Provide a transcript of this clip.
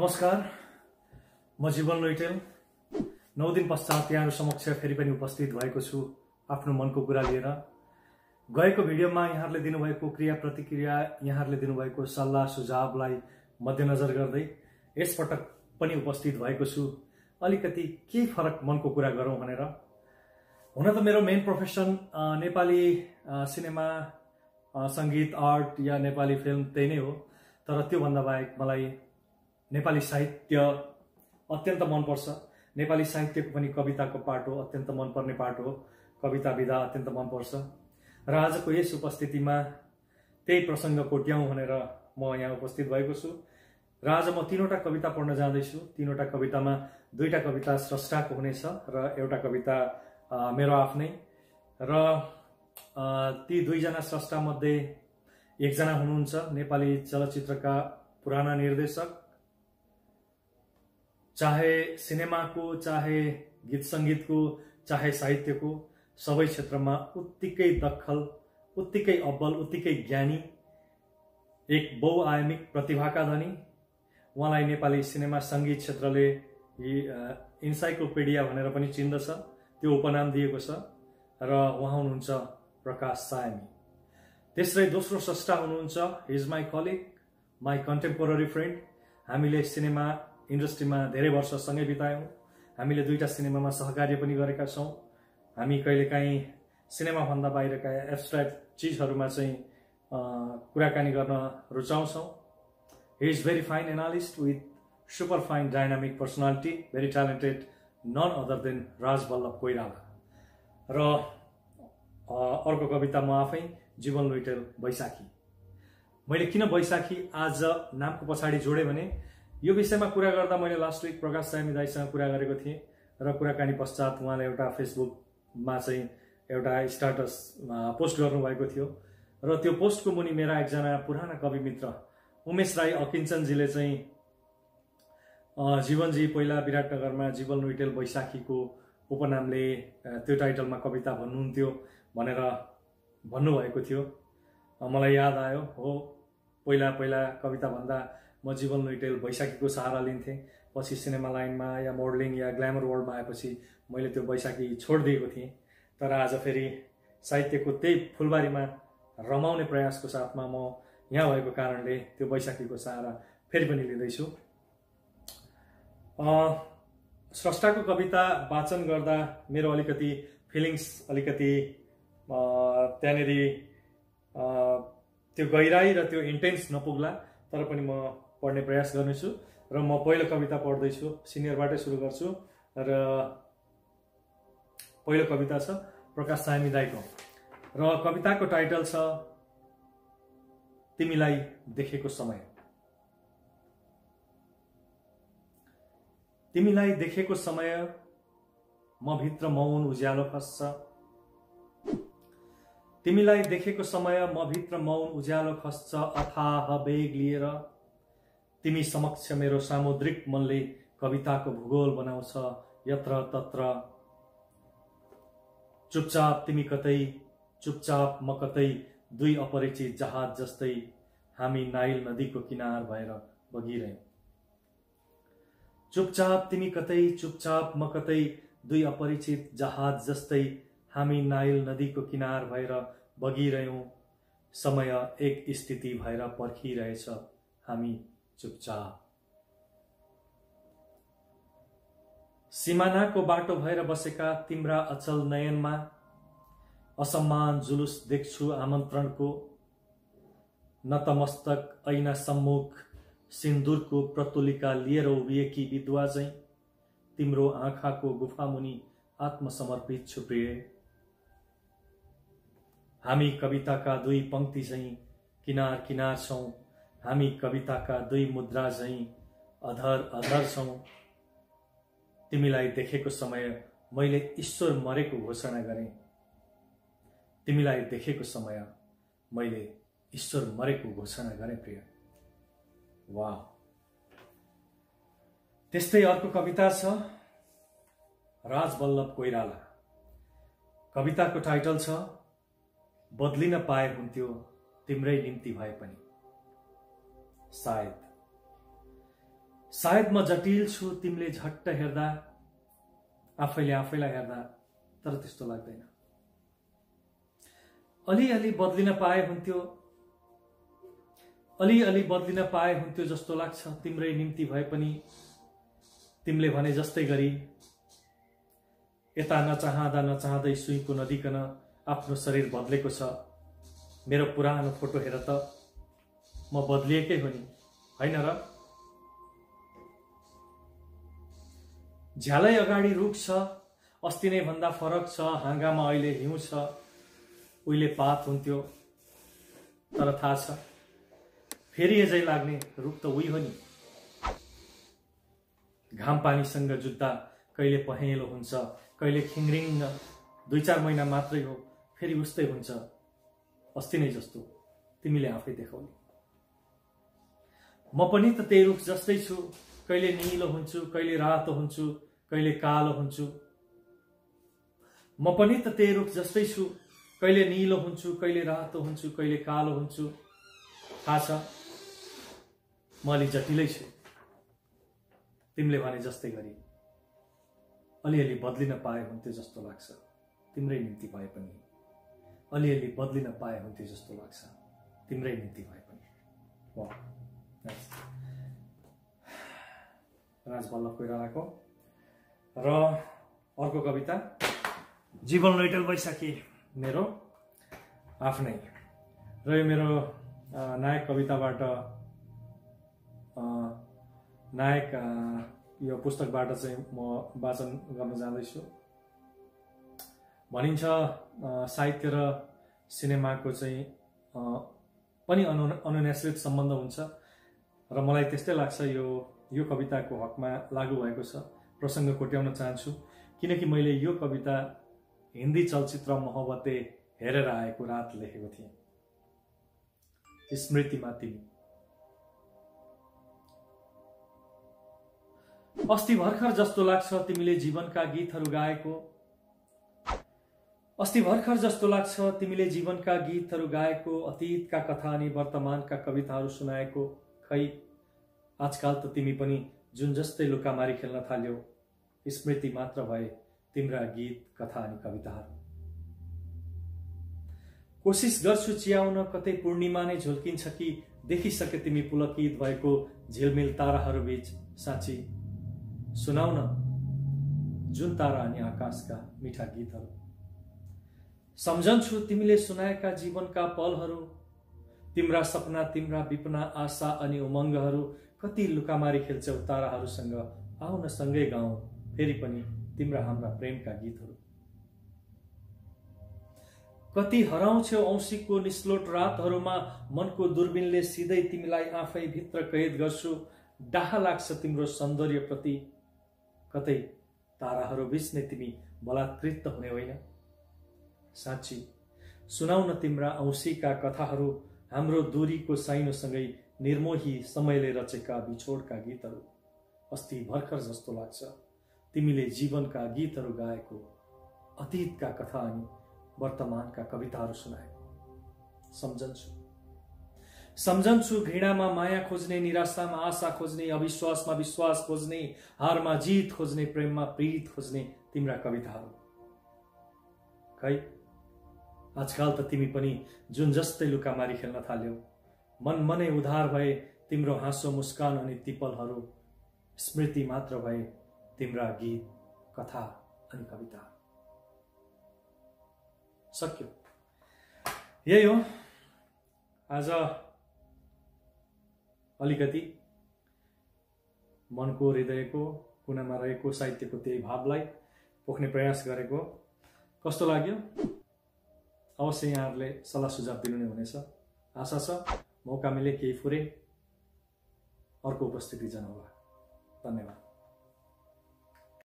नमस्कार, म जीवन लैटेल 9 दिन पश्चात यहाँहरु समक्ष फेरि पनि उपस्थित भएको छु आफ्नो मनको कुरा लिएर। गएको भिडियोमा यहाँहरुले दिनुभएको क्रिया प्रतिक्रिया, यहाँहरुले दिनुभएको सल्लाह सुझावलाई मध्यनजर गर्दै यसपटक पनि उपस्थित भएको छु। अलिकति के फरक मनको कुरा गरौँ भनेर। हुन त मेरो मेन प्रोफेसन नेपाली सिनेमा, संगीत, आर्ट या नेपाली फिल्म त्यही नै हो। तर त्यो भन्दा बाहेक मलाई नेपाली साहित्य अत्यन्त मन पर्छ। नेपाली साहित्यको पनि कविताको पाटो अत्यन्त मनपर्ने पाटो हो। कविता विधा अत्यन्त मन पर्छ र आजको यस उपस्थितिमा त्यही प्रसंग कोट्याउँ भनेर म यहाँ उपस्थित भएको छु। र आज म 3वटा कविता पढ्न जाँदैछु। 3वटा कवितामा 2टा कविता स्रष्टाको हुनेछ र एउटा कविता मेरो आफ्नै। र ती 2 जना स्रष्टा मध्ये एकजना हुनुहुन्छ नेपाली चलचित्रका पुराना निर्देशक। चाहे सिनेमाको, चाहे गीत संगीतको, चाहे साहित्यको, सबै क्षेत्रमा उत्तिकै दखल, उत्तिकै अब्बल, उत्तिकै ज्ञानी, एक बहुआयामिक प्रतिभाका धनी। उहाँलाई नेपाली सिनेमा संगीत क्षेत्रले इन्साइक्लोपिडिया भनेर पनि चिन्दछ, त्यो उपनाम दिएको छ। र उहाँ हुनुहुन्छ प्रकाश सायमी। त्यसै दोस्रो स्रष्टा हुनुहुन्छ, he is my colleague, my contemporary friend. हामीले सिनेमा इन्डस्ट्रीमा धेरै वर्ष सँगै बितायौं। हामीले 2टा सिनेमामा सहकार्य पनि गरेका छौं। हामी कहिलेकाहीँ सिनेमा भन्दा बाहिरका एब्स्ट्र्याक्ट चिजहरुमा चाहिँ कुराकानी गर्न रुचाउँछौं। He is very fine analyst with super fine dynamic personality, very talented, none other than राज बल्लभ कोइराला। र अर्को कविता म आफै, जीवन लुइटेल, बैशाखी। मैले किन बैशाखी आज नामको पछाडि जोडे भने यो विषयमा कुरा गर्दा मैले लास्ट विक प्रकाश सायमी दाइसँग कुरा गरेको थिएँ र कुराकानी पश्चात उहाँले एउटा फेसबुकमा चाहिँ एउटा स्ट्याटस पोस्ट गर्नुभएको थियो र त्यो पोस्टको मुनि मेरा एकजना पुराना कवि मित्र उमेश राई अकिञ्चनजीले चाहिँ जीवनजी पहिला विराटनगरमा जीवन लुइटेल बैशाखीको उपनामले त्यो टाइटलमा कविता भन्नुहुन्थ्यो भनेर भन्नुभएको थियो। मलाई याद आयो, हो पहिला कविता भन्दा म जीवन लुइटेल बैशाखीको सहारा लिन्थेँ। पछि सिनेमा लाइनमा या मोडलिङ या ग्ल्यामर वर्ल्डमा आएपछि मैले त्यो बैशाखी छोडिदिएको थिएँ। तर आज फेरि साहित्यको त्यही फुलबारीमा रमाउने प्रयासको साथमा म यहाँ भएको कारणले त्यो बैशाखीको सहारा फेरि पनि लिँदैछु। स्रष्टाको कविता वाचन गर्दा मेरो अलिकति फिलिङ्स अलिकति त्यहाँनेरि त्यो गहिराई र त्यो इन्टेन्स नपुग्ला, तर पनि म पढ्ने प्रयास गर्नेछु। र म पहिलो कविता पढ्दैछु, सिनियरबाटै सुरु गर्छु। र पहिलो कविता छ प्रकाश सायमी दाइको र कविताको टाइटल छ तिमीलाई देखेको समय। तिमीलाई देखेको समय म भित्र मौन उज्यालो खस्छ। तिमीलाई देखेको समय म भित्र मौन उज्यालो खस्छ। अथाह वेग लिएर तिमी समक्ष मेरो सामुद्रिक मनले कविताको भूगोल बनाउँछ। यत्र तत्र चुपचाप तिमी कतै, चुपचाप म कतै, 2 अपरिचित जहाज जस्तै हामी नाइल नदीको किनार भएर बगिरह्यौं। चुपचाप तिमी कतै, चुपचाप म कतै, 2 अपरिचित जहाज जस्तै हामी नाइल नदीको किनार भएर बगिरह्यौं। समय एक स्थिति भएर पर्खिरहेछ हामी चुपचाप। सिमानाको बाटो भएर बसेका तिम्रा अचल नयनमा असम्मान जुलुस देख्छु आमन्त्रणको। नतमस्तक ऐना सम्मुख सिन्दुरको प्रतुलिका लिएर उभिएकी विधवा चाहिँ तिम्रो आँखाको गुफामुनि आत्मसमर्पित छु प्रिय। हामी कविताका 2 पंक्ति चाहिँ किनार किनार छौं। हामी कविताका 2 मुद्रा चाहिँ अधर अधर छौं। तिमीलाई देखेको समय मैले ईश्वर मरेको घोषणा गरेँ। तिमीलाई देखेको समय मैले ईश्वर मरेको घोषणा गरेँ प्रिय। वाह। त्यस्तै अर्को कविता छ राज बल्लभ कोइराला। कविताको टाइटल छ बदलिन पाए हुन्थ्यो तिम्रै निम्ति भए पनि। सायद सायद म जटिल छु तिमीले झट्ट हेर्दा, आफैले आफैलाई हेर्दा, तर त्यस्तो लाग्दैन। अलिअलि बदलिन पाए हुन्थ्यो, अलिअलि बदलिन पाए हुन्थ्यो जस्तो लाग्छ तिम्रै निम्ति भए पनि। तिमीले भने जस्तै गरी यता नचाहँदा नचाहँदै सुईको नदिकन आफ्नो शरीर बदलेको छ। मेरो पुरानो फोटो हेर त, म बदलिएकै हो नि, होइन र? झ्यालै अगाडि रुख छ, अस्ति नै भन्दा फरक छ, हाँगामा अहिले हिउँ छ। उहिले पात हुन्थ्यो, तर थाहा छ फेरि अझै लाग्ने रुख त उही हो नि। घाम पानीसँग जुत्दा कहिले पहेँलो हुन्छ, कहिले खिङ्रिङ्ग, 2-4 महिना मात्रै हो, फेरि उस्तै हुन्छ। अस्ति नै जस्तो तिमीले आफै देखाउने। म पनि त त्यही रुख जस्तै छु, कहिले नीलो हुन्छु, कहिले रातो हुन्छु, कहिले कालो हुन्छु। म पनि त त्यही रुख जस्तै छु, कहिले नीलो हुन्छु, कहिले रातो हुन्छु, कहिले कालो हुन्छु। थाहा छ म अलि जटिलै छु। तिमीले भने जस्तै गरी अलिअलि बदलिन पाए हुन्थ्यो जस्तो लाग्छ तिम्रै निम्ति भए पनि। अलिअलि बदलिन पाए हुन्थ्यो जस्तो लाग्छ तिम्रै निम्ति भए पनि। वाह, राज बल्लभ कोइरालाको। र अर्को कविता जीवन लैटल बैशाखी, मेरो आफ्नै। र यो मेरो नायक कविताबाट, नायक यो पुस्तकबाट चाहिँ म वाचन गर्न जाँदैछु। भनिन्छ साहित्य र सिनेमाको चाहिँ पनि अनुनाश्रित सम्बन्ध हुन्छ, र मलाई त्यस्तै लाग्छ। यो कविताको हकमा लागू भएको छ। प्रसङ्ग कोट्याउन चाहन्छु किनकि मैले यो कविता हिन्दी चलचित्र मोहब्बते हेरेर आएको रात लेखेको थिएँ। स्मृतिमा तिमी। अस्ति भर्खर जस्तो लाग्छ तिमीले जीवनका गीतहरू गाएको। अस्ति भर्खर जस्तो लाग्छ तिमीले जीवनका गीतहरू गाएको, अतीतका कथा अनि वर्तमानका कविताहरू सुनाएको। खै आजकल त तिमी पनि जुन जस्तै लुकामारी खेल्न थाल्यौ। स्मृति मात्र भए तिम्रा गीत, कथा अनि कविताहरू। कोसिस गर्छु चियाउन, कतै पूर्णिमा नै झुल्किन्छ कि देखिसके तिमी पुलकित भएको झिलमिल ताराहरू बीच। साँच्ची सुनाउन जुन तारा अनि आकाशका मिठा गीतहरू। सम्झन्छु तिमीले सुनाएका जीवनका पलहरू, तिम्रा सपना, तिम्रा विपना, आशा अनि उमङ्गहरू। कति लुकामारी खेल्छौ ताराहरूसँग, आउन सँगै गाउँ फेरि पनि तिम्रा हाम्रा प्रेमका गीतहरू। कति हराउँछौ औँसीको निस्लोट रातहरूमा, मनको दूरबीनले सिधै तिमीलाई आफै भित्र कैद गर्छु। डाहा लाग्छ तिम्रो सौन्दर्य प्रति, कतै ताराहरू बीच नै तिमी बलात्कृत हुने होइन। साँच्ची सुनाउन तिम्रा औँसीका कथाहरू, हाम्रो दूरीको साइनोसँगै निर्मोही समयले रचेका बिछोडका गीतहरू। अस्ति भर्खर जस्तो लाग्छ तिमीले जीवनका गीतहरू गाएको, अतीतका कथा अनि वर्तमानका कविताहरू सुनाएको। सम्झन्छु घृणामा माया खोज्ने, निराशामा आशा खोज्ने, अविश्वासमा विश्वास खोज्ने, हारमा जित खोज्ने, प्रेममा प्रीत खोज्ने तिम्रा कविताहरू। खै आजकल त तिमी पनि जुन जस्तै लुकामारी खेल्न थाल्यौ। मन मनै उधार भए तिम्रो हाँसो मुस्कान अनि तिपलहरू। स्मृति मात्र भए तिम्रा गीत, कथा अनि कविता। सक्यो, यही हो। आज अलिकति मनको हृदयको कुनामा रहेको साहित्यको त्यही भावलाई पोख्ने प्रयास गरेको। कस्तो लाग्यो अवश्य यहाँहरूले सल्लाह सुझाव दिनु हुनेछ। आशा छ मौका मिले केही फुरे अर्को उपस्थिति जनाउला। धन्यवाद।